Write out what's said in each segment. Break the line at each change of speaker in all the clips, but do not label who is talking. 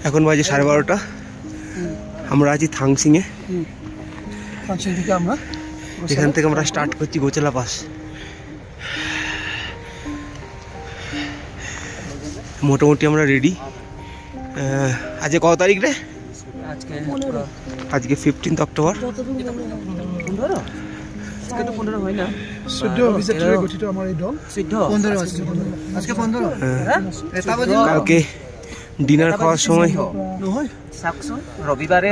এখন বাজে 12:30। আমরা আছি থাংসিংয়ে। এখান থেকে আমরা স্টার্ট করছি গোচলা পাস। মোটামুটি আমরা রেডি। আজকে কত তারিখ রে? আজকে 15 অক্টোবর। কালকে ডিনার খাওয়ার সময়
রবিবারে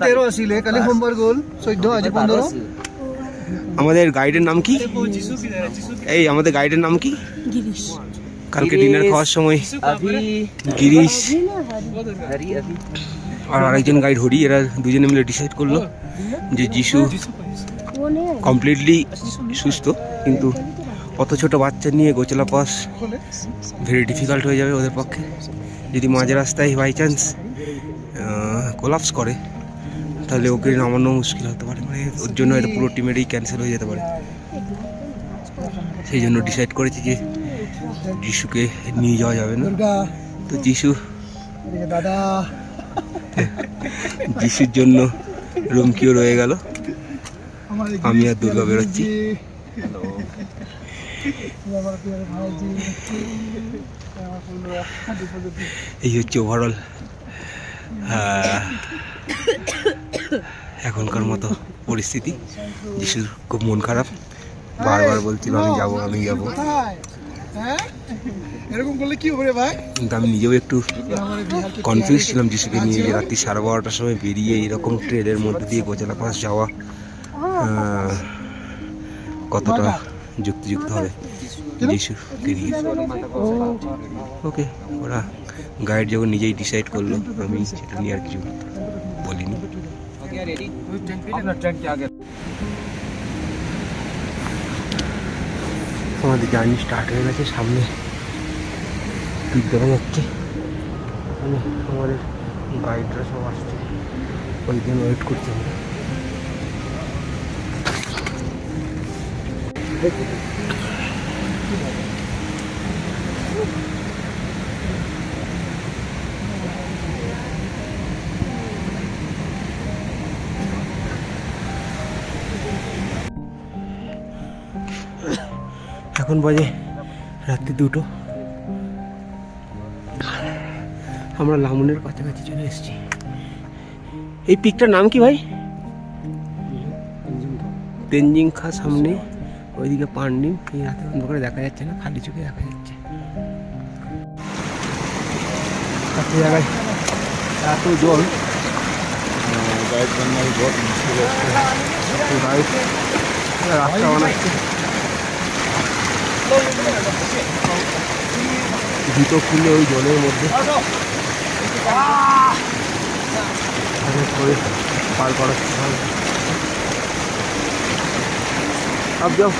13 আসিলে, কালি সোমবার গল 14, আজ 15।
আমাদের গাইডের নাম কি? এই আমাদের গাইডের নাম কি?
গিরিশ।
কালকে ডিনার খাওয়ার সময় গিরিশ আর আরেকজন গাইড হরি, এরা দুজনে মিলে ডিসাইড করলো যে যিশু কমপ্লিটলি সুস্থ, কিন্তু অত ছোট বাচ্চা নিয়ে গোচলা পাস ভেরি ডিফিকাল্ট হয়ে যাবে ওদের পক্ষে। যদি মাঝ রাস্তায় বাই চান্স কোলাপস করে তাহলে ওকে নামানো মুশকিল হতে পারে, মানে ওর জন্য এটা পুরো টিমেরই ক্যান্সেল হয়ে যেতে পারে। সেই জন্য ডিসাইড করেছি যে যিশুকে নিয়ে যাওয়া যাবে না। তো যিশুর জন্য রুমকিও রয়ে গেল, আমি আর দুর্গা বেরোচ্ছি। এই হচ্ছে ওভারঅল এখনকার মতো পরিস্থিতি। যিশুর খুব মন খারাপ, বারবার বলছিল আমি যাবো আমি যাবো, কিন্তু আমি নিজেও একটু কনফিউজ ছিলাম যিশুকে নিয়ে, যে রাত্রি 12:30টার সময় বেরিয়ে এরকম ট্রেনের মধ্যে দিয়ে গোচলা পাস যাওয়া কতটা যুক্তিযুক্ত হবে যিশুকে নিয়ে। ওকে, ওরা গাইড যখন নিজেই ডিসাইড করলো, আমি সেটা নিয়ে আর কিছু বলিনি। আমাদের জার্নি স্টার্ট হয়ে গেছে, সামনে পিক দেখা যাচ্ছে, মানে আমাদের গাইডরা সব আসছে, ওই দিন ওয়েট করছি আমরা। এখন বাজে রাত্রি 2টো। আমরা লামুনের কাছাকাছি চলে এসেছি। এই পিকটার নাম কি ভাই? তেনজিং খা। সামনে ওইদিকে পান্ডিম, এই রাতে অন্ধকারে দেখা যাচ্ছে না, খালি চোখে দেখা যাচ্ছে। জায়গায় এত জল, রাস্তা বানাচ্ছে, জুতো খুলে ওই জলের মধ্যে করে পার করাচ্ছে। আপ যাও,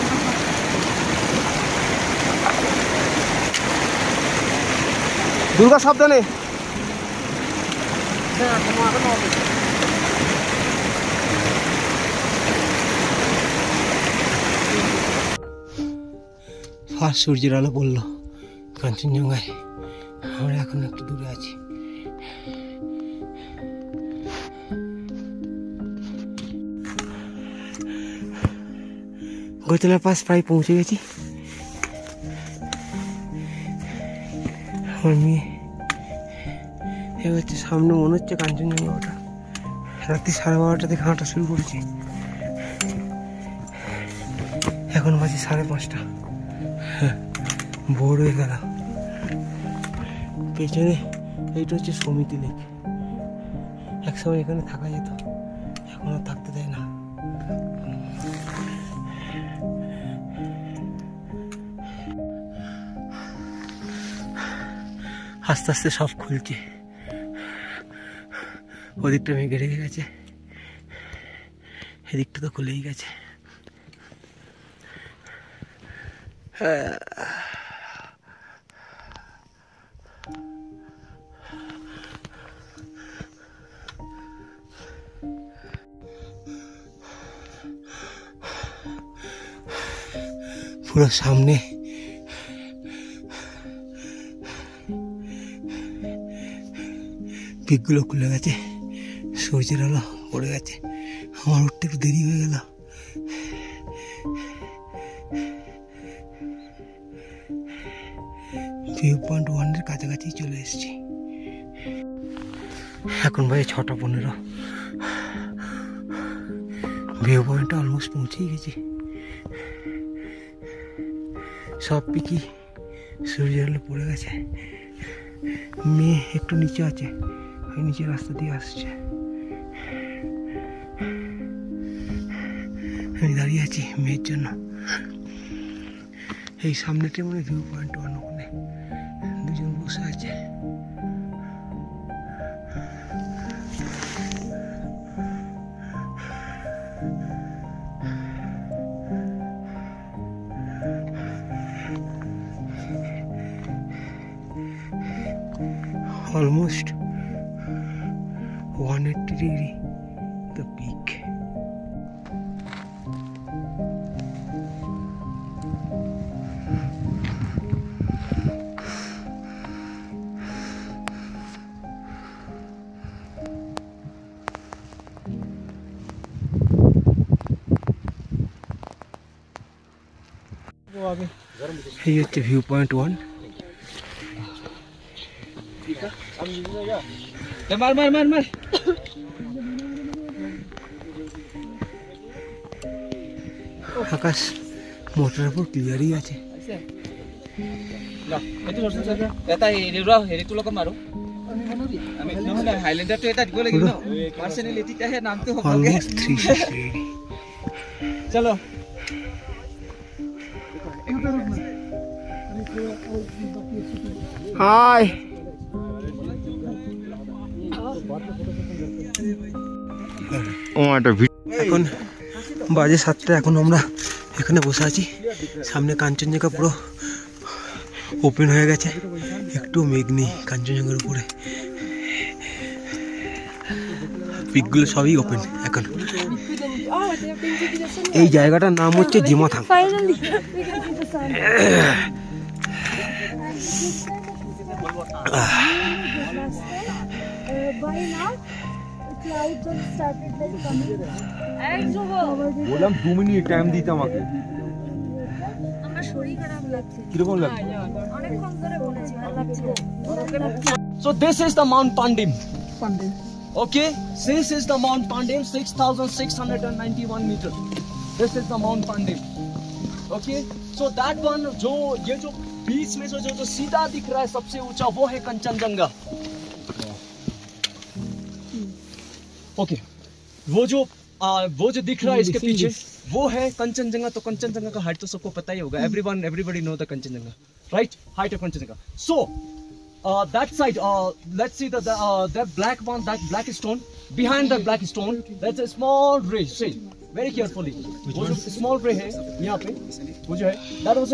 দুর্গা সাবধানে। ফার্স্ট সূর্যের আলো পড়লো কাঞ্চনজঙ্ঘায়। আমরা এখন একটু দূরে আছি। গোচলা পাস প্রায় পৌঁছে গেছি। আমার মেয়ে এ হচ্ছে সামনে, মনে হচ্ছে কাঞ্চনজঙ্ঘা। ওটা রাত্রি 12:30 থেকে হাঁটা শুরু করেছি, এখন বাজে 5:30। ভোর হয়ে গেল। পেছনে এইটা হচ্ছে সমিতি লেক। একসময় এখানে থাকা যেত, এখন আর থাকতে দেয় না। আস্তে আস্তে সব খুলছে। ওদিকটা মেঘে রেখে গেছে, এদিকটা তো খুলেই গেছে। পুরো সামনে পিকগুলো খুলে গেছে, সূর্যের আলো পড়ে গেছে, আমার উঠতে একটু দেরি হয়ে গেল। ভিউ পয়েন্ট 1-এর কাছাকাছি চলে এসেছি। এখন ভাই 6:15। ভিউ পয়েন্টে অলমোস্ট পৌঁছেই গেছি। সব পিকই সূর্যের আলো পড়ে গেছে, মেয়ে একটু নিচে আছে, ওই নিচে রাস্তা দিয়ে আসছে। আমি দাঁড়িয়ে আছি মেয়ের জন্য। এই সামনেটা মানে ভিউ পয়েন্ট 1, ওখানে দুজন বসে আছে। Almost 180 degree the peak. এই হচ্ছে ভিউ পয়েন্ট 1।
মার মার মার মার।
আকাশ মোটরের উপর ক্লিয়ারই আছে।
চলো
হাই, এখন বাজে 7টা। এখন আমরা এখানে বসে আছি, সামনে কাঞ্চনজঙ্ঘা পুরো ওপেন হয়ে গেছে, একটু মেঘ নেই কাঞ্চনজঙ্ঘার উপরে, পিকগুলো সবই ওপেন এখন। এই জায়গাটার নাম হচ্ছে জিমাথাং।
বললাম 2 মিনিট টাইম দিতে আমাকে। কিরকম লাগছে?
So this is the Mount Pandim. Okay, this is the Mount Pandim, 6,691 meters. This is the Mount Pandim. Okay, so that one ये जो बीच में जो सीधा दिख रहा है सबसे ऊंचा, वो है कंचनजंगा। ओके, वो जो दिख रहा है इसके पीछे वो है कंचनजंगा। तो कंचनजंगा का हाइट तो सबको पता ही होगा, everybody know the Kanchenjunga, right? Height of Kanchenjunga. So that side, let's see that black one, that black stone. Behind that black stone, that's a small ray. See, very carefully. वो जो small ray है यहाँ पे, वो जो है, that was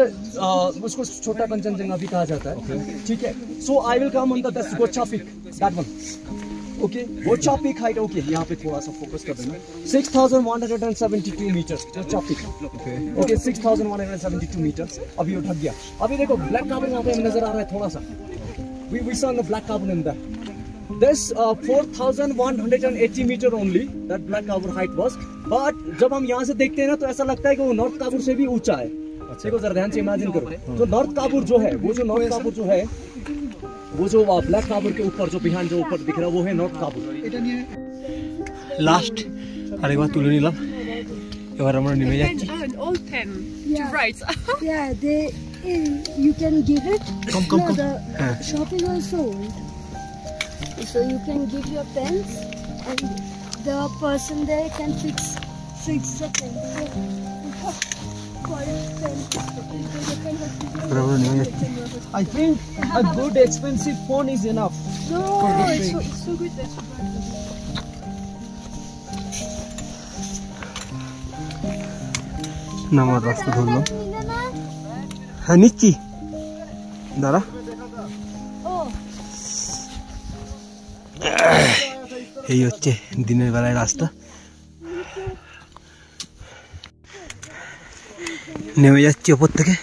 उसको छोटा कंचनजंगा भी कहा जाता है, ठीक है? So I will come on the Gocha Peak, that one. Okay, Gocha Peak height, okay, यहाँ पे थोड़ा सा फोकस कर देना। 6,172 meters, Gocha Peak. Okay, 6,172 meters. अभी उठ गया। अभी देखो ब्लैक कार्बन यहाँ पे नजर आ रहा है थोड़ा सा। We saw the black carbon in there. This 4,180 meter only that black carbon height was. But जब हम यहाँ से देखते हैं ना तो ऐसा लगता है कि वो नॉर्थ काबुल से भी ऊंचा है। देखो जरा ध्यान से इमेजिन करो। तो नॉर्थ काबुल जो है, वो जो नॉर्थ काबुल जो है, वो जो ब्लैक काबुल के ऊपर जो बिहाइंड जो ऊपर दिख रहा है वो है नॉर्थ काबुल।
লাস্ট আরেকবার তুলে নিলাম, এবার আমরা নেমে যাচ্ছি।
All 10 to right.
Yeah, you can give it.
Come.
The shopping also sold. So you can give your pens and the person there can fix the pen.
I think a good expensive phone is enough.
No, it's so good. That's so good.
নামার রাস্তা ধরলাম। হ্যাঁ নিচ্ছি, দাঁড়া। এই হচ্ছে দিনের বেলায় রাস্তা। নেমে যাচ্ছি ওপর থেকে।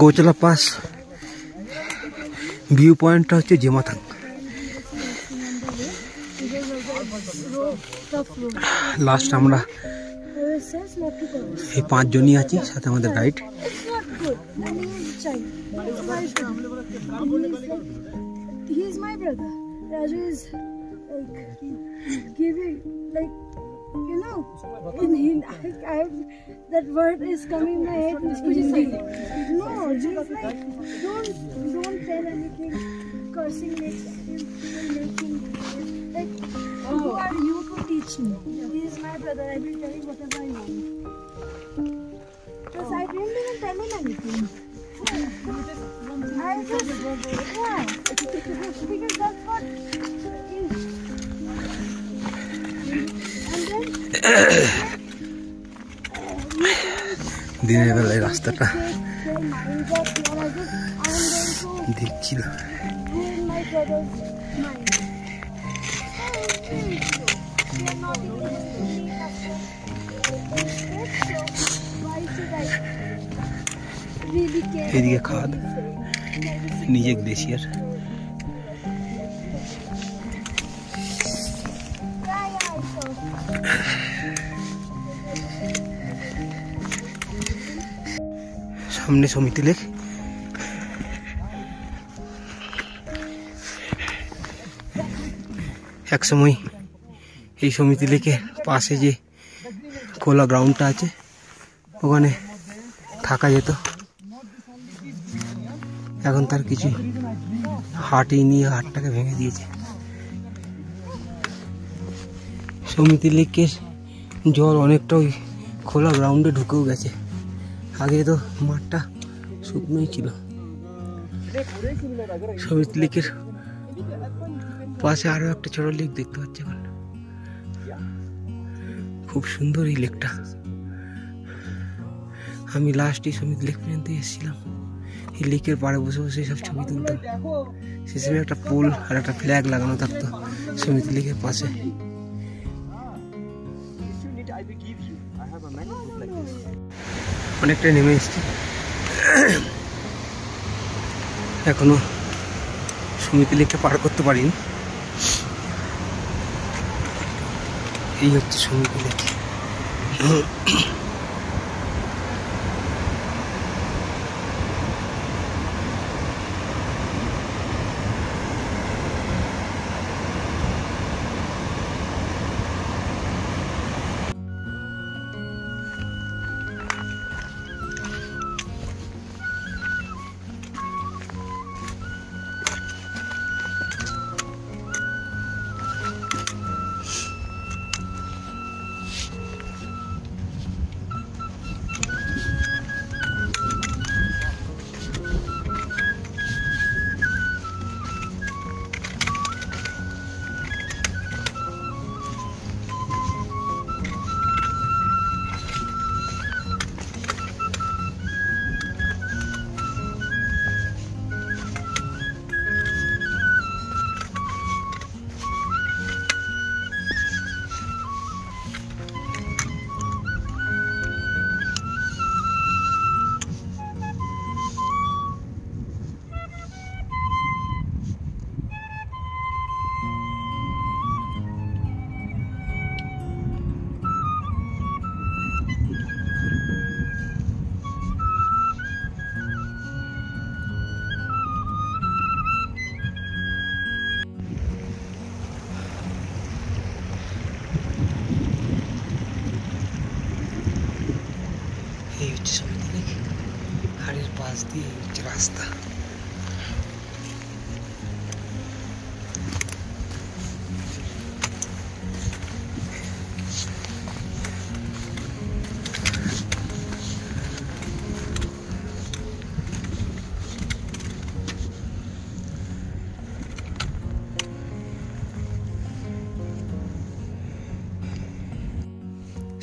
গৌচলা পাস ভিউ পয়েন্টটা হচ্ছে জেমাথাং। লাস্ট আমরা এই 5 জনই আছি, সাথে আমাদের guide.
He's my brother. Raju is like giving, like, you know, I have, that word is coming in my head. Hindi. No, he's like, don't tell anything. Cursing makes him making, like, who are you to teach me? He is my brother. I will tell him whatever I want. Because I didn't even tell him anything. I just, yeah, because that's what is. And then
দিনের বেলায় রাস্তাটা দেখছিলাম। এদিকে খাদ নিজে glacier. সামনে সমিতি lake. একসময় এই সমিতি লেকের পাশে যে খোলা গ্রাউন্ডটা আছে ওখানে থাকা যেত, এখন তার কিছু হাটই নিয়ে হাটটাকে ভেঙে দিয়েছে। সমিতি লেকের জল অনেকটা ওই খোলা গ্রাউন্ডে ঢুকেও গেছে। আগে তো মাঠটা শুকনোই ছিল। সমিতি লেকের পাশে আরো একটা ছোট লেক দেখতে পাচ্ছি এখন, খুব সুন্দর এই লেকটা। আমি লাস্ট এই সমিতি লেক পর্যন্ত এসেছিলাম, এই লেকের পাড়ে বসে বসে সব ছবি তুলতাম। সে সময় একটা পোল আর একটা ফ্ল্যাগ লাগানো থাকতো সমিতি লেকের পাশে। অনেকটা নেমে এসছি, এখনো সমিতি লেকটা পার করতে পারিনি। এই হচ্ছে সমিতি লেক। এই হচ্ছে সমিতি লেক, আর এর পাশ দিয়ে হচ্ছে রাস্তা।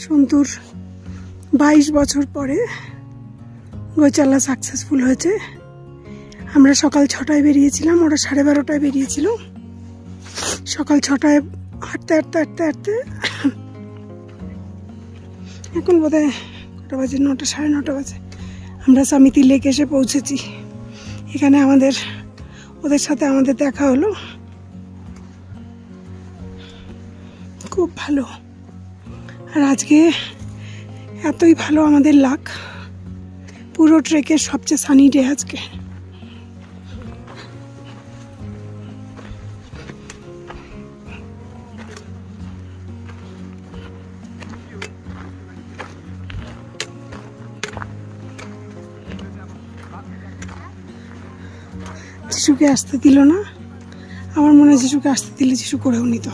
সন্তুর 22 বছর পরে গোচালা সাকসেসফুল হয়েছে। আমরা সকাল 6টায় বেরিয়েছিলাম, ওরা 12:30টায় বেরিয়েছিল। সকাল 6টায় হাঁটতে হাঁটতে হাঁটতে হাঁটতে এখন বোধহয় কটা বাজে, 9টা 9:30 বাজে। আমরা সমিতি লেক এসে পৌঁছেছি। এখানে আমাদের ওদের সাথে আমাদের দেখা হলো, খুব ভালো। আর আজকে এতই ভালো আমাদের লাক, পুরো ট্রেকের সবচেয়ে সানি ডে আজকে। যিশুকে আসতে দিল না, আমার মনে হয় যিশুকে আসতে দিলে যিশু করেও নিত।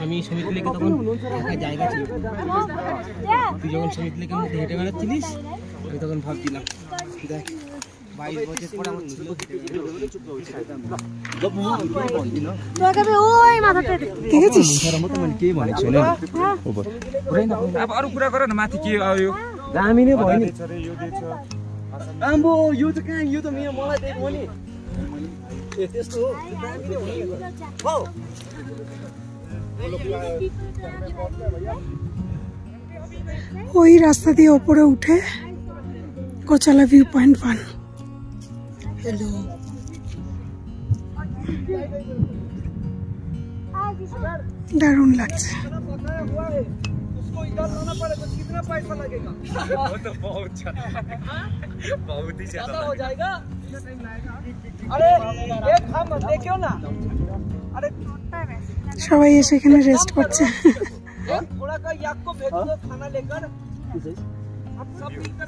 আমি সমিতি লেগে তখন একটা জায়গা ছিল, তুই যখন সমিতি লেগে মধ্যে হেঁটে বেড়াচ্ছিলিস আমি তখন ভাবছিলাম দেখ 22 বছর পর আমার ছিল
দেখেছিস?
अरू कुरा गर न, माथि के आयो
दामी नै भयो नि। आम्बो यो त कहाँ, यो त मेरो मलाई देख हो नि। ए त्यस्तो हो।
ওই রাস্তা দিয়ে ওপরে উঠে গোচালা ভিউ পয়েন্ট 1। হ্যালো, দারুণ লাগছে।
उसको इधर लाना पड़ेगा, कितना पैसा लगेगा?
वो तो बहुत ही
ज्यादा हो जाएगा। अरे एक हम देखियो ना, अरे
সবাই এসে এখানে রেস্ট করছে।
थोड़ा का याक को भेज दो खाना लेकर, हम सब मिलकर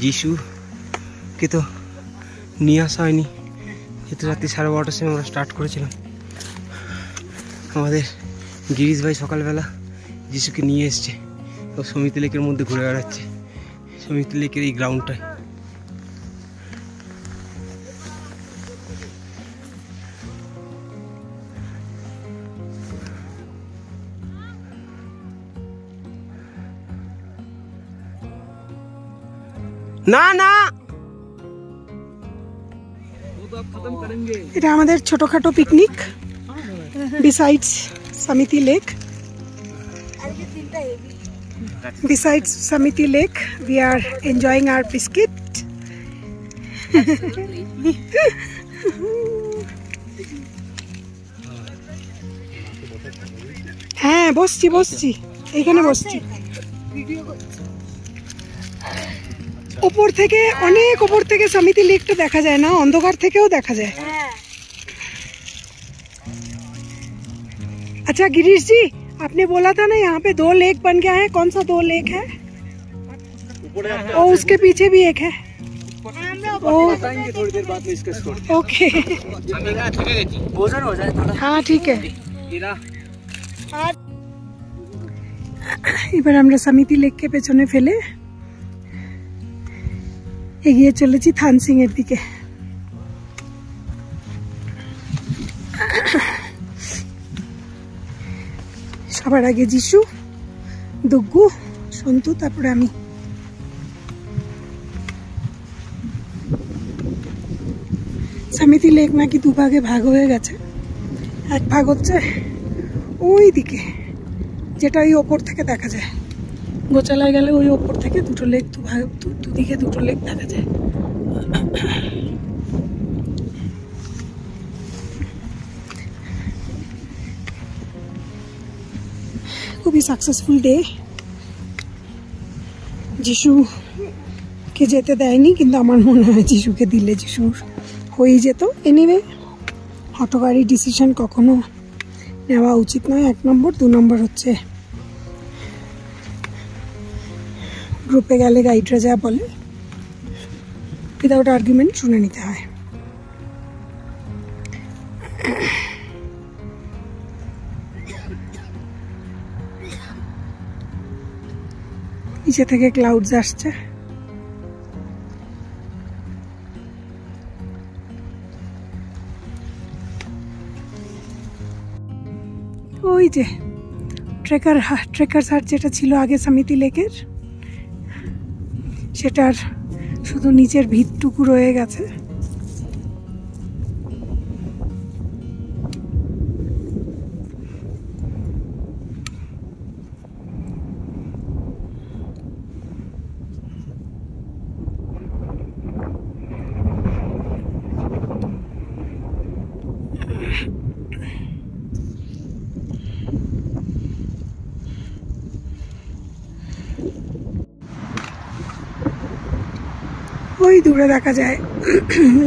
যিশুকে তো নিয়ে আসা হয়নি, যেহেতু রাত্রি 12:30টার সময় আমরা স্টার্ট করেছিলাম। আমাদের গিরিশ ভাই সকালবেলা যিশুকে নিয়ে এসছে, ও সমিতি লেকের মধ্যে ঘুরে বেড়াচ্ছে, সমিতি লেকের এই গ্রাউন্ডটায়। না না,
এটা আমাদের ছোটখাটো পিকনিক বিসাইডস সমিতি lake. Besides Samiti Lake, we are enjoying our biscuit. হ্যাঁ বসছি এখানে বসছি। উপর থেকে, অনেক উপর থেকে সমিতি লেকটা দেখা যায় না, অন্ধকার থেকেও দেখা যায়। अच्छा गिरीश जी, आपने बोला था ना यहाँ पे 2 लेक बन गया है, कौन सा 2 लेक है? और उसके पीछे भी एक है।
बताएंगे थोड़ी देर बाद में इसका स्टोरी।
ओके,
भोजन हो जाए थोड़ा।
हाँ ठीक है। এবার আমরা সমিতি লেককে পেছনে ফেলে এগিয়ে চলেছি থানসিং এর দিকে। সবার আগে যিশু, দুগ্গু, সন্তু, তারপরে আমি। সমিতি লেক নাকি 2 ভাগে ভাগ হয়ে গেছে। এক ভাগ হচ্ছে ওই দিকে, যেটা ওই ওপর থেকে দেখা যায়। গোচালায় গেলে ওই ওপর থেকে দুটো লেক, দুদিকে দুটো লেক দেখা যায়। খুবই সাকসেসফুল ডে। যিশুকে যেতে দেয়নি, কিন্তু আমার মনে হয় যিশুকে দিলে যিশুর হয়েই যেত। এনিওয়ে, হঠকারী ডিসিশন কখনো নেওয়া উচিত নয়, 1 নম্বর। 2 নম্বর হচ্ছে গ্রুপে গেলে গাইডরা যা বলে উইদাউট আর্গুমেন্ট শুনে নিতে হয়। নিচে থেকে ক্লাউডস আসছে। ওই যে ট্রেকার্স হাট যেটা ছিল আগে সমিতি লেকের, সেটার শুধু নিচের ভিতটুকু রয়ে গেছে। ওই দূরে দেখা যায়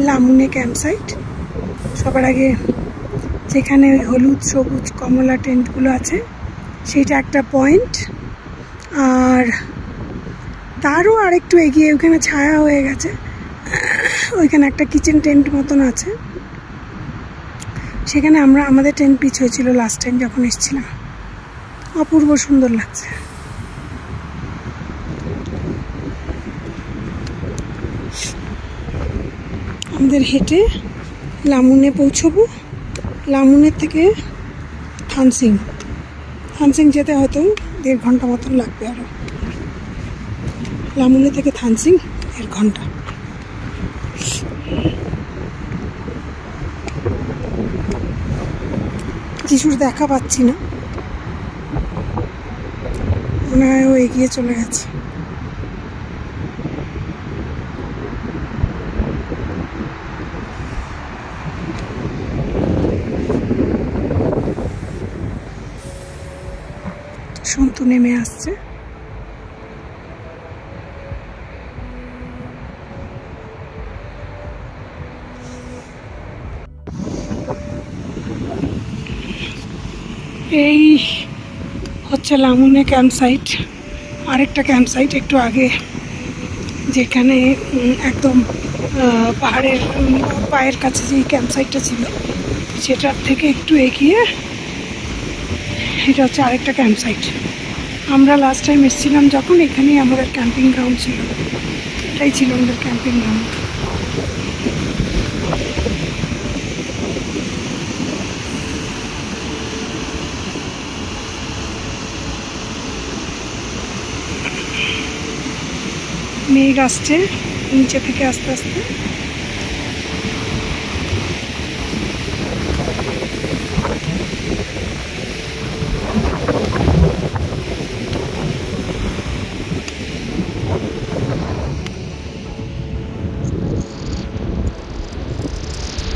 লামুনে ক্যাম্প সাইট। সবার আগে যেখানে ওই হলুদ সবুজ কমলা টেন্টগুলো আছে সেইটা একটা পয়েন্ট, আর তারও আরেকটু এগিয়ে ওইখানে ছায়া হয়ে গেছে, ওইখানে একটা কিচেন টেন্ট মতন আছে, সেখানে আমাদের টেন্ট পিচ হয়েছিল লাস্ট টাইম যখন এসেছিলাম। অপূর্ব সুন্দর লাগছে। আমাদের হেঁটে লামুনে পৌঁছবো। লামুনের থেকে থানসিং যেতে হয়তো 1.5 ঘন্টা মতন লাগবে আরো। লামুনে থেকে থানসিং 1.5 ঘন্টা। যিশুর দেখা পাচ্ছি না, মনে হয় ও এগিয়ে চলে গেছে। সন্তু নেমে আসছে। এই হচ্ছে লামুনে ক্যাম্প সাইট। আরেকটা ক্যাম্প সাইট একটু আগে, যেখানে একদম পাহাড়ের পায়ের কাছে যে ক্যাম্প সাইটটা ছিল সেটার থেকে একটু এগিয়ে এটা হচ্ছে আরেকটা ক্যাম্প সাইট। আমরা লাস্ট টাইম এসেছিলাম যখন, এখানেই আমাদের ক্যাম্পিং গ্রাউন্ড ছিল। এটাই ছিল আমাদের ক্যাম্পিং গ্রাউন্ড। মেঘ আসছে নিচে থেকে আস্তে আস্তে।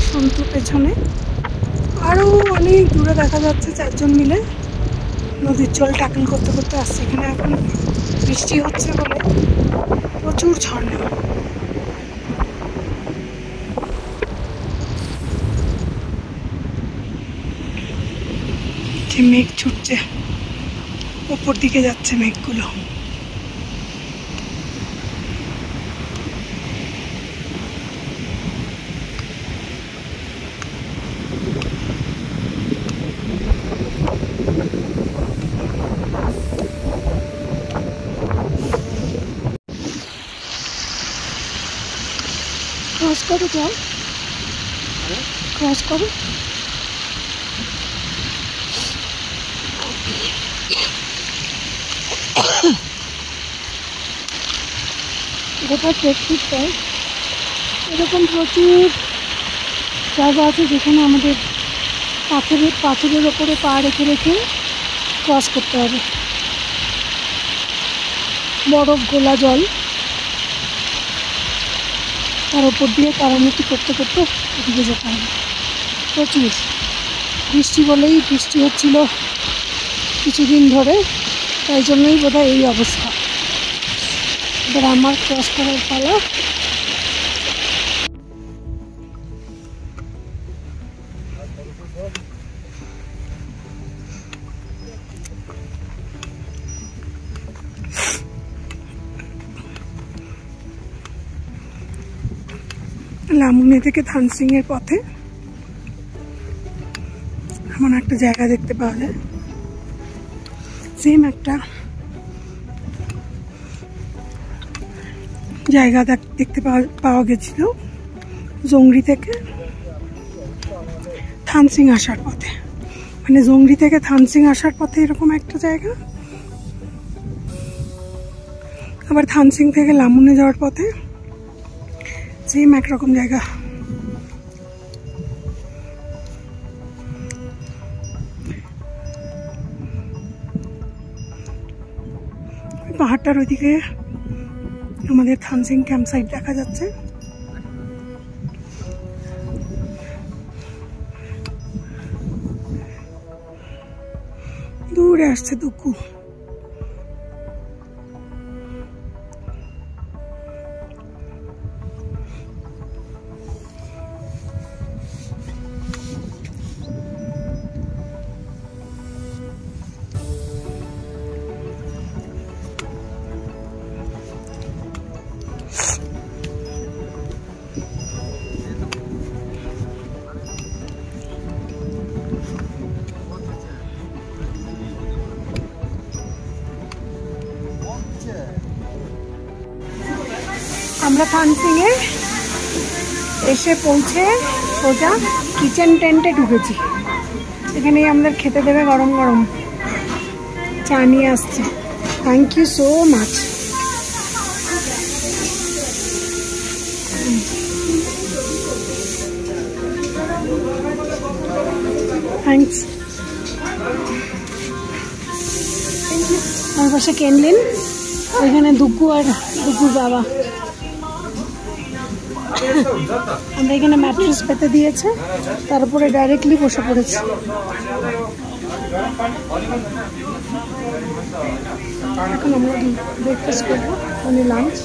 সন্তু পেছনে, আরো অনেক দূরে দেখা যাচ্ছে 4 জন মিলে নদীর জল ট্যাকল করতে করতে আসছে। এখানে এখন বৃষ্টি হচ্ছে বলে প্রচুর ঝর্ণা। যে মেঘ ছুটছে, উপর দিকে যাচ্ছে মেঘগুলো। ক্রস করো, যাও ক্রস করো। গোটা ট্রেকটা এরকম প্রচুর জায়গা আছে যেখানে আমাদের পাথরের ওপরে পা রেখে রেখে ক্রস করতে হবে। বরফ গোলা জল, তার উপর দিয়ে তারামতি করতে করতে এদিকে যেতে হবে। প্রচুর বৃষ্টি বলেই, বৃষ্টি হচ্ছিল কিছুদিন ধরে, তাই জন্যই বোধহয় এই অবস্থা। এবার আমার ক্রস করার পালা। লামুনে থেকে থানসিং এর পথে এমন একটা জায়গা দেখতে পাওয়া যায়। সেম একটা জায়গা দেখতে পাওয়া গেছিল জংরি থেকে থানসিং আসার পথে। মানে জংরি থেকে থানসিং আসার পথে এরকম একটা জায়গা, আবার থানসিং থেকে লামুনে যাওয়ার পথে সেম একরকম জায়গা। পাহাড়টার ওইদিকে আমাদের থানসিং ক্যাম্প সাইট দেখা যাচ্ছে। দূরে আসছে দুকু। আমরা থানসিংয়ে এসে পৌঁছে সোজা কিচেন টেন্টে ঢুকেছি। এখানেই আমাদের খেতে দেবে গরম গরম, চা নিয়ে আসছে। Thank you so much. Thanks. আমার পাশে কেনলিন, ওইখানে দুগ্গু আর দুগ্গুর বাবা। আমরা এখানে ম্যাট্রেস পেতে দিয়েছে, তারপরে ডাইরেক্টলি বসে পড়েছি। এখন আমরা ব্রেকফাস্ট করবো, মানে লাঞ্চ।